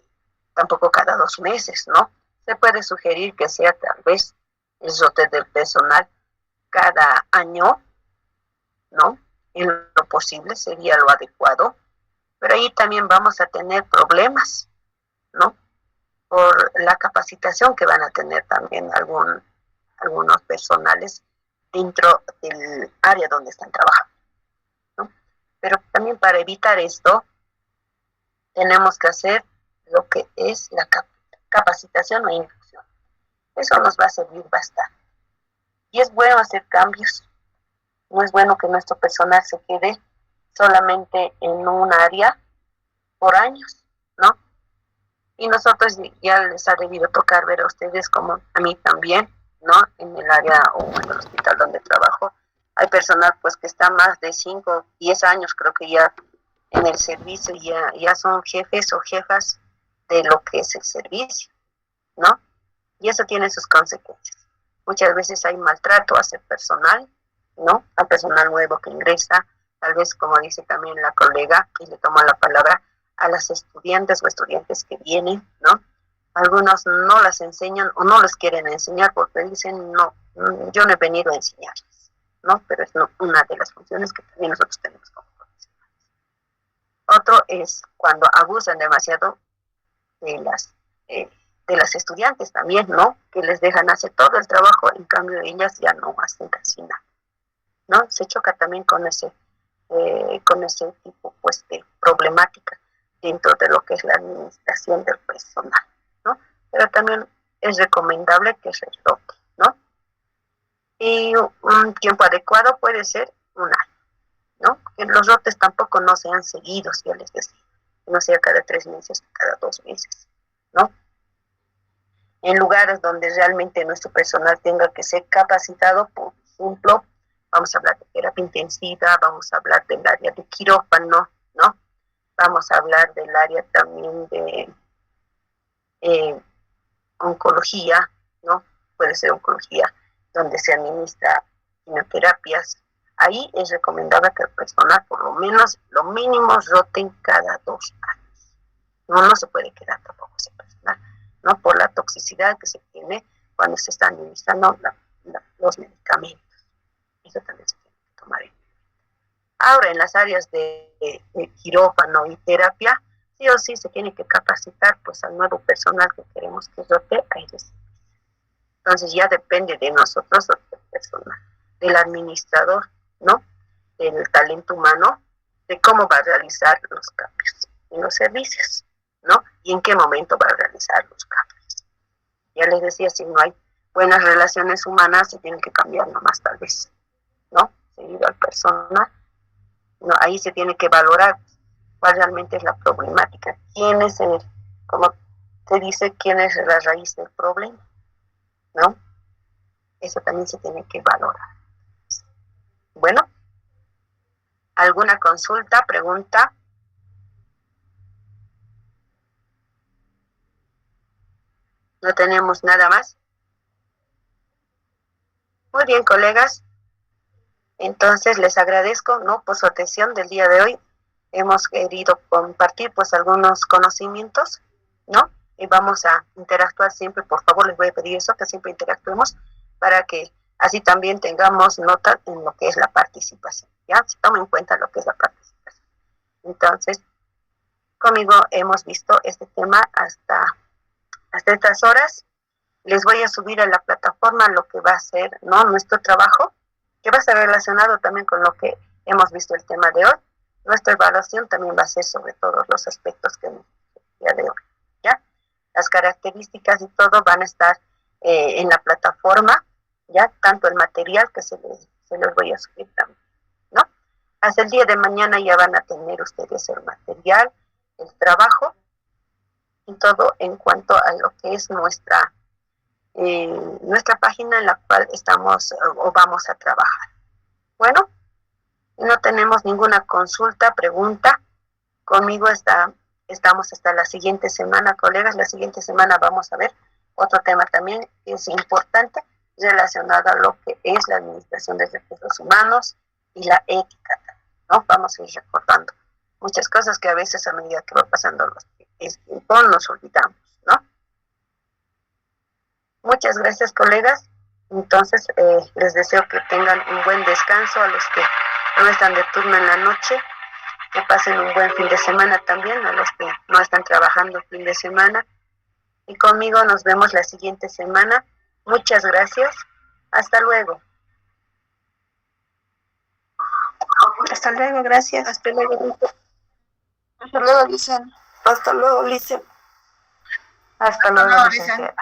tampoco cada 2 meses, ¿no? Se puede sugerir que sea tal vez el rote del personal cada año, ¿no? En lo posible sería lo adecuado, pero ahí también vamos a tener problemas, ¿no? Por la capacitación que van a tener también algunos personales dentro del área donde están trabajando, ¿no? Pero también para evitar esto, tenemos que hacer lo que es la capacitación o inducción. Eso nos va a servir bastante. Y es bueno hacer cambios. No es bueno que nuestro personal se quede solamente en un área por años, ¿no? Y nosotros ya les ha debido tocar ver a ustedes como a mí también, ¿no? En el área o en el hospital donde trabajo, hay personal pues que está más de 5, 10 años, creo que ya en el servicio, ya son jefes o jefas de lo que es el servicio, ¿no? Y eso tiene sus consecuencias. Muchas veces hay maltrato hacia el personal, ¿no? Al personal nuevo que ingresa, tal vez como dice también la colega, y le toma la palabra, a las estudiantes o estudiantes que vienen, ¿no? Algunos no las enseñan o no les quieren enseñar porque dicen, no, yo no he venido a enseñarles, ¿no? Pero es una de las funciones que también nosotros tenemos como profesionales. Otro es cuando abusan demasiado de las estudiantes también, ¿no? Que les dejan hacer todo el trabajo, en cambio ellas ya no hacen casi nada, ¿no? Se choca también con ese tipo, pues, de problemática dentro de lo que es la administración del personal, ¿no? Pero también es recomendable que se rote, ¿no? Y un tiempo adecuado puede ser un año, ¿no? Que los rotes tampoco no sean seguidos, ya les decía, no sea cada 3 meses, cada 2 meses, ¿no? En lugares donde realmente nuestro personal tenga que ser capacitado, por ejemplo, vamos a hablar de terapia intensiva, vamos a hablar del área de quirófano, ¿no? Vamos a hablar del área también de oncología, ¿no? Puede ser oncología donde se administra quimioterapias. Ahí es recomendable que el personal por lo menos, lo mínimo, roten cada 2 años. No se puede quedar tampoco ese personal, ¿no? Por la toxicidad que se tiene cuando se están administrando los medicamentos. Eso también se tiene que tomar en cuenta. Ahora, en las áreas de quirófano y terapia, sí o sí se tiene que capacitar pues al nuevo personal que queremos que rote a ellos. Entonces ya depende de nosotros, del personal, del administrador, ¿no? del talento humano, de cómo va a realizar los cambios en los servicios, ¿no? Y en qué momento va a realizar los cambios. Ya les decía, si no hay buenas relaciones humanas, se tienen que cambiar nomás tal vez, ¿no? Seguido al personal, ¿no? Ahí se tiene que valorar cuál realmente es la problemática, quién es como se dice, quién es la raíz del problema, ¿no? Eso también se tiene que valorar. Bueno, ¿alguna consulta, pregunta? ¿No tenemos nada más? Muy bien, colegas. Entonces les agradezco, ¿no?, por su atención del día de hoy. Hemos querido compartir pues algunos conocimientos, ¿no? Y vamos a interactuar siempre, por favor, les voy a pedir eso, que siempre interactuemos para que así también tengamos nota en lo que es la participación, ¿ya? Se toma en cuenta lo que es la participación. Entonces, conmigo hemos visto este tema hasta estas horas. Les voy a subir a la plataforma lo que va a ser, ¿no?, nuestro trabajo, que va a estar relacionado también con lo que hemos visto el tema de hoy. Nuestra evaluación también va a ser sobre todos los aspectos que hemos visto el día de hoy, ¿ya? Las características y todo van a estar en la plataforma, ¿ya? Tanto el material que se los voy a subir también, ¿no? Hasta el día de mañana ya van a tener ustedes el material, el trabajo y todo en cuanto a lo que es nuestra página en la cual estamos o vamos a trabajar. Bueno, no tenemos ninguna consulta, pregunta. Conmigo estamos hasta la siguiente semana, colegas. La siguiente semana vamos a ver otro tema también que es importante relacionado a lo que es la administración de recursos humanos y la ética, ¿no? Vamos a ir recordando muchas cosas que a veces a medida que va pasando el tiempo nos olvidamos, ¿no? Muchas gracias, colegas. Entonces, les deseo que tengan un buen descanso a los que no están de turno en la noche, que pasen un buen fin de semana también a los que no están trabajando el fin de semana. Y conmigo nos vemos la siguiente semana. Muchas gracias. Hasta luego. Hasta luego, gracias. Hasta luego. Hasta luego, Licen. Hasta luego, Lice. Hasta luego, licenciada.